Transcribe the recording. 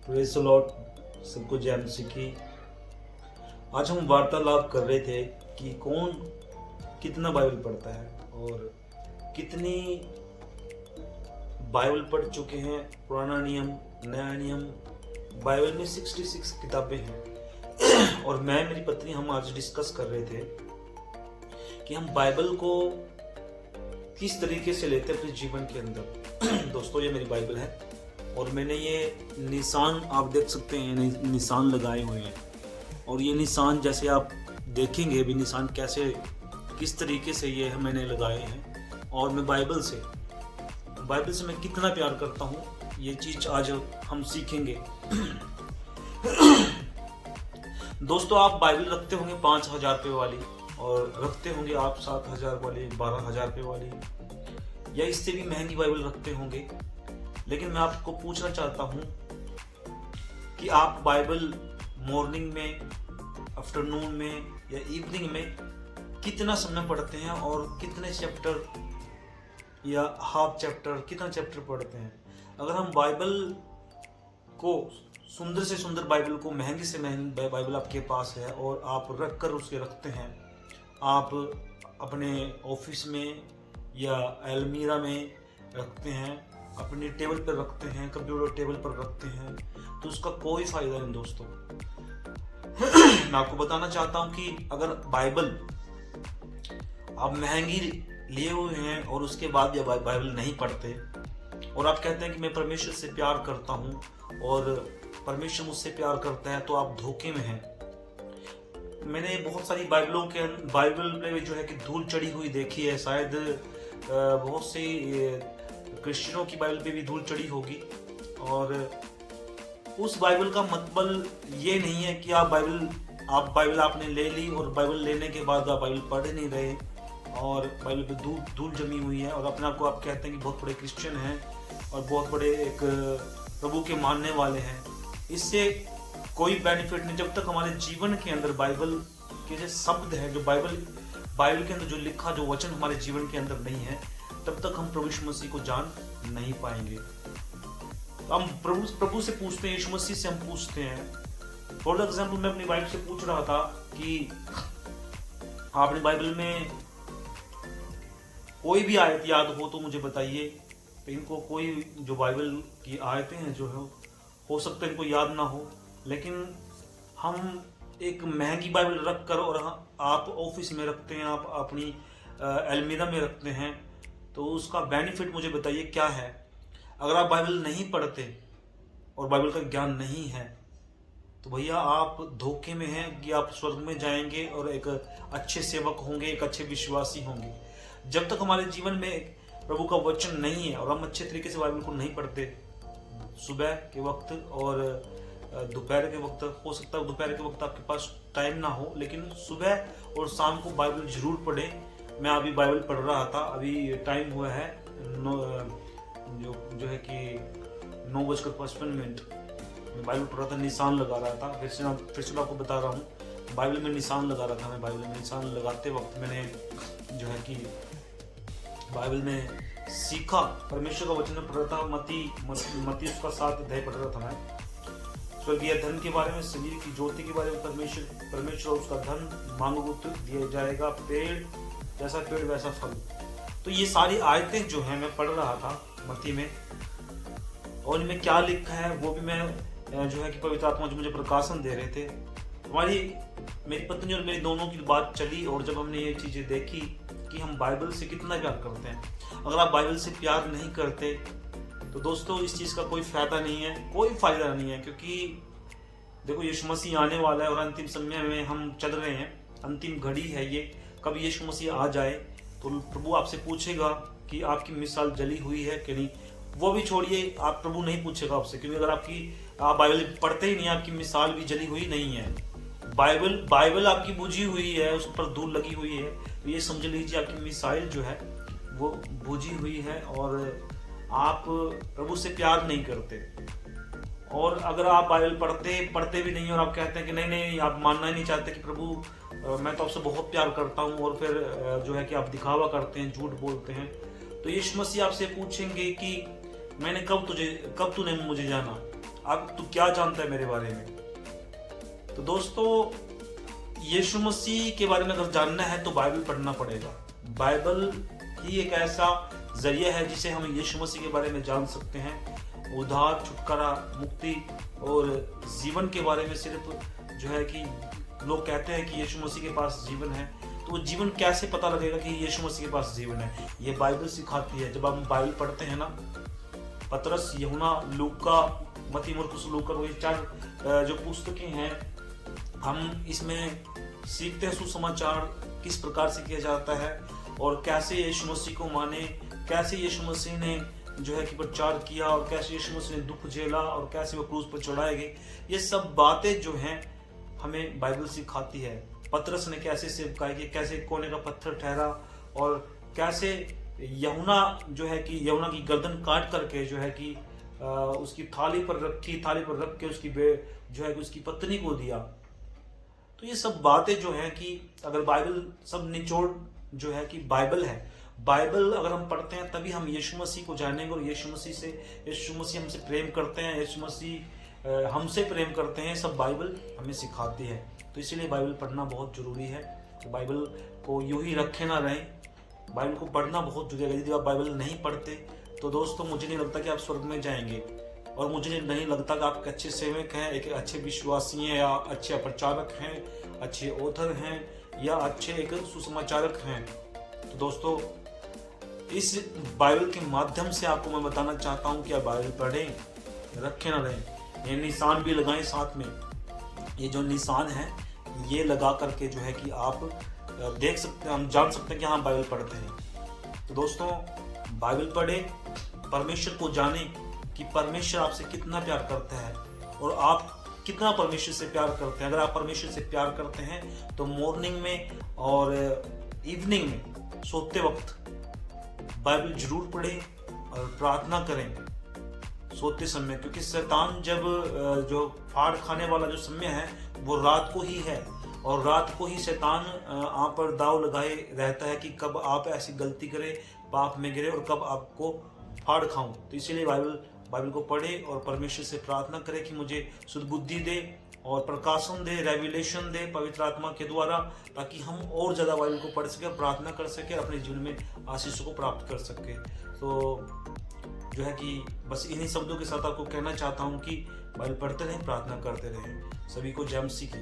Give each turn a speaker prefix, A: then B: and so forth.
A: Praise the Lord, सबको जय मसीह की। आज हम वार्तालाप कर रहे थे कि कौन कितना बाइबल पढ़ता है और कितनी बाइबल पढ़ चुके हैं। पुराना नियम, नया नियम, बाइबल में 66 किताबें हैं और मैं मेरी पत्नी हम आज डिस्कस कर रहे थे कि हम बाइबल को किस तरीके से लेते हैं अपने जीवन के अंदर। दोस्तों, ये मेरी बाइबल है और मैंने ये निशान, आप देख सकते हैं, निशान लगाए हुए हैं। और ये निशान जैसे आप देखेंगे भी, निशान कैसे किस तरीके से ये मैंने लगाए हैं। और मैं बाइबल से मैं कितना प्यार करता हूँ, ये चीज़ आज हम सीखेंगे। दोस्तों, आप बाइबल रखते होंगे 5,000 रुपये वाली, और रखते होंगे आप 7,000 वाली, 12,000 रुपये वाली, या इससे भी महंगी बाइबल रखते होंगे। लेकिन मैं आपको पूछना चाहता हूँ कि आप बाइबल मॉर्निंग में, आफ्टरनून में या इवनिंग में कितना समय पढ़ते हैं और कितने चैप्टर या हाफ चैप्टर, कितना चैप्टर पढ़ते हैं। अगर हम बाइबल को, सुंदर से सुंदर बाइबल को, महंगी से महंगी बाइबल आपके पास है और आप रख कर उसे रखते हैं, आप अपने ऑफिस में या अलमीरा में रखते हैं, अपने टेबल पर रखते हैं, कंप्यूटर टेबल पर रखते हैं, तो उसका कोई फायदा नहीं। दोस्तों, मैं आपको बताना चाहता हूं कि अगर बाइबल आप महंगी लिए हुए हैं और उसके बाद भी बाइबल नहीं पढ़ते और आप कहते हैं कि मैं परमेश्वर से प्यार करता हूं और परमेश्वर मुझसे प्यार करता है, तो आप धोखे में हैं। मैंने बहुत सारी बाइबल पे जो है कि धूल चढ़ी हुई देखी है। शायद बहुत सी क्रिश्चियनों की बाइबल पे भी धूल चढ़ी होगी। और उस बाइबल का मतलब ये नहीं है कि आप बाइबल आपने ले ली और बाइबल लेने के बाद आप बाइबल पढ़ नहीं रहे और बाइबल पे धूल जमी हुई है और अपने आप को आप कहते हैं कि बहुत बड़े क्रिश्चियन हैं और बहुत बड़े एक प्रभु के मानने वाले हैं। इससे कोई बेनिफिट नहीं जब तक हमारे जीवन के अंदर बाइबल के जो शब्द है, जो बाइबल के अंदर जो लिखा, जो वचन हमारे जीवन के अंदर नहीं है, तब तक हम प्रभु यीशु मसीह को जान नहीं पाएंगे। हम प्रभु से पूछते हैं, यीशु मसीह से हम पूछते हैं। फॉर एग्जाम्पल, मैं अपनी वाइफ से पूछ रहा था कि आपने बाइबल में कोई भी आयत याद हो तो मुझे बताइए। तो इनको कोई जो बाइबल की आयतें हैं जो है, हो सकता है इनको याद ना हो, लेकिन हम एक महंगी बाइबल रख कर, और आप ऑफिस में रखते हैं, आप अपनी अलमीरा में रखते हैं, तो उसका बेनिफिट मुझे बताइए क्या है। अगर आप बाइबल नहीं पढ़ते और बाइबल का ज्ञान नहीं है, तो भैया आप धोखे में हैं कि आप स्वर्ग में जाएंगे और एक अच्छे सेवक होंगे, एक अच्छे विश्वासी होंगे। जब तक हमारे जीवन में प्रभु का वचन नहीं है और हम अच्छे तरीके से बाइबल को नहीं पढ़ते, सुबह के वक्त और दोपहर के वक्त, हो सकता है दोपहर के वक्त आपके पास टाइम ना हो, लेकिन सुबह और शाम को बाइबल जरूर पढ़ें। मैं अभी बाइबल पढ़ रहा था, अभी टाइम हुआ है जो है कि 9:55। मैं बाइबल पढ़ रहा था, निशान लगा रहा था। फिर से मैं आपको बता रहा हूँ, बाइबल में निशान लगा रहा था। मैं बाइबल में निशान लगाते वक्त मैंने जो है कि बाइबल में सीखा, परमेश्वर का वचन पढ़ रहा था। मती उसका 7 अध्याय पढ़ रहा था मैं। स्वर्गीय धन के बारे में, शरीर की ज्योति के बारे में, परमेश्वर और उसका धन मांगो तो दिया जाएगा, पेड़ जैसा पेड़ वैसा फल। तो ये सारी आयतें जो हैं मैं पढ़ रहा था मती में, और इनमें क्या लिखा है वो भी मैं जो है कि पवित्र आत्मा जो मुझे प्रकाशन दे रहे थे। मेरी पत्नी और मेरी दोनों की बात चली, और जब हमने ये चीजें देखी कि हम बाइबल से कितना प्यार करते हैं। अगर आप बाइबल से प्यार नहीं करते तो दोस्तों, इस चीज का कोई फायदा नहीं है, कोई फायदा नहीं है। क्योंकि देखो, यीशु मसीह आने वाला है और अंतिम समय में हम चल रहे हैं, अंतिम घड़ी है ये। कब यीशु मसीह आ जाए तो प्रभु आपसे पूछेगा कि आपकी मिसाल जली हुई है कि नहीं। वो भी छोड़िए, आप प्रभु नहीं पूछेगा आपसे, क्योंकि अगर आप बाइबल पढ़ते ही नहीं, आपकी मिसाल भी जली हुई नहीं है। बाइबल आपकी बुझी हुई है, उस पर धूल लगी हुई है, तो ये समझ लीजिए आपकी मिसाइल जो है वो बुझी हुई है और आप प्रभु से प्यार नहीं करते। और अगर आप बाइबल पढ़ते भी नहीं और आप कहते हैं कि नहीं, आप मानना ही नहीं चाहते कि प्रभु मैं तो आपसे बहुत प्यार करता हूँ, और फिर जो है कि आप दिखावा करते हैं, झूठ बोलते हैं, तो यीशु मसीह आपसे पूछेंगे कि कब तूने मुझे जाना। अब तू क्या जानता है मेरे बारे में। तो दोस्तों, यीशु मसीह के बारे में अगर जानना है तो बाइबल पढ़ना पड़ेगा। बाइबल ही एक ऐसा जरिया है जिसे हम यीशु मसीह के बारे में जान सकते हैं। उद्धार, छुटकारा, मुक्ति और जीवन के बारे में सिर्फ जो है कि लोग कहते हैं कि यीशु मसीह के पास जीवन है, तो वो जीवन कैसे पता लगेगा कि यीशु मसीह के पास जीवन है? ये बाइबल सिखाती है। जब हम बाइबल पढ़ते हैं ना, पतरस, यूहन्ना, लूका, मत्ती, मरकुस, लूका, ये 4 जो पुस्तकें हैं, हम इसमें सीखते हैं सुसमाचार किस प्रकार से किया जाता है और कैसे यीशु मसीह को माने, कैसे यीशु मसीह ने जो है कि प्रचार किया और कैसे यीशु मसीह ने दुख झेला और कैसे वो क्रूस पर चढ़ाए गए। ये सब बातें जो हैं हमें बाइबल सिखाती है। पतरस ने कैसे सेवकाई की, कैसे कोने का पत्थर ठहरा और कैसे यूहन्ना जो है कि यूहन्ना की गर्दन काट करके जो है कि उसकी थाली पर रख के उसकी जो है कि उसकी पत्नी को दिया। तो ये सब बातें जो हैं कि अगर बाइबल सब निचोड़ जो है कि बाइबल है। बाइबल अगर हम पढ़ते हैं तभी हम यीशु मसीह को जानेंगे और यीशु मसीह हमसे प्रेम करते हैं, यीशु मसीह हमसे प्रेम करते हैं, सब बाइबल हमें सिखाती है। तो इसीलिए बाइबल पढ़ना बहुत जरूरी है। तो बाइबल को यूं ही रखे ना रहें, बाइबल को पढ़ना बहुत जरूरी है। यदि आप बाइबल नहीं पढ़ते तो दोस्तों मुझे नहीं लगता कि आप स्वर्ग में जाएंगे, और मुझे नहीं लगता कि आप एक अच्छे सेवक हैं, एक अच्छे विश्वासी हैं, या अच्छे प्रचारक हैं, अच्छे ऑथर हैं, या अच्छे एक सुसमाचारक हैं। तो दोस्तों, इस बाइबल के माध्यम से आपको मैं बताना चाहता हूं कि आप बाइबल पढ़ें, रखे ना रहें। ये निशान भी लगाएं साथ में। ये जो निशान है ये लगा करके जो है कि आप देख सकते हैं, हम जान सकते हैं कि हाँ बाइबल पढ़ते हैं। तो दोस्तों, बाइबल पढ़ें, परमेश्वर को जानें कि परमेश्वर आपसे कितना प्यार करता है और आप कितना परमेश्वर से प्यार करते हैं। अगर आप परमेश्वर से प्यार करते हैं तो मॉर्निंग में और इवनिंग में सोते वक्त बाइबल जरूर पढ़ें और प्रार्थना करें सोते समय, क्योंकि शैतान जब जो फाड़ खाने वाला जो समय है वो रात को ही है, और रात को ही शैतान आप पर दाव लगाए रहता है कि कब आप ऐसी गलती करें, पाप में गिरे और कब आपको फाड़ खाऊं। तो इसीलिए बाइबल को पढ़े और परमेश्वर से प्रार्थना करें कि मुझे शुद्ध बुद्धि दे और प्रकाशन दे, रेवलेशन दे पवित्र आत्मा के द्वारा, ताकि हम और ज़्यादा बाइबल को पढ़ सके, प्रार्थना कर सके, अपने जीवन में आशीषों को प्राप्त कर सके। तो जो है कि बस इन्हीं शब्दों के साथ आपको कहना चाहता हूँ कि बाइबल पढ़ते रहें, प्रार्थना करते रहें। सभी को जय मसीह की।